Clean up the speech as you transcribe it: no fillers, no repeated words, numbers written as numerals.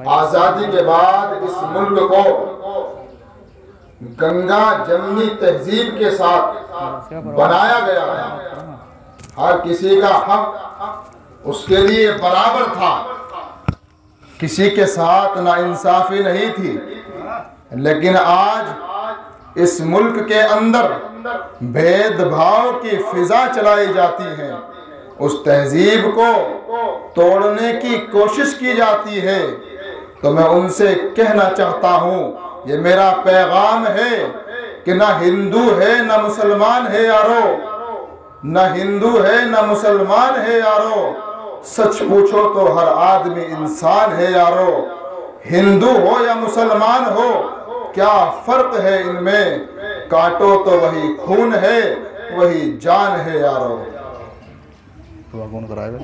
आजादी के बाद इस मुल्क को गंगा जमनी तहजीब के साथ बनाया गया था। हर किसी का हक उसके लिए बराबर था, किसी के साथ नाइंसाफी नहीं थी। लेकिन आज इस मुल्क के अंदर भेदभाव की फिजा चलाई जाती है, उस तहजीब को तोड़ने की कोशिश की जाती है। तो मैं उनसे कहना चाहता हूँ, ये मेरा पैगाम है कि ना हिंदू है ना मुसलमान है यारो, ना हिंदू है ना मुसलमान है यारो, सच पूछो तो हर आदमी इंसान है यारो। हिंदू हो या मुसलमान हो, क्या फर्क है इनमें, काटो तो वही खून है, वही जान है यारो। तो कौन कराएगा?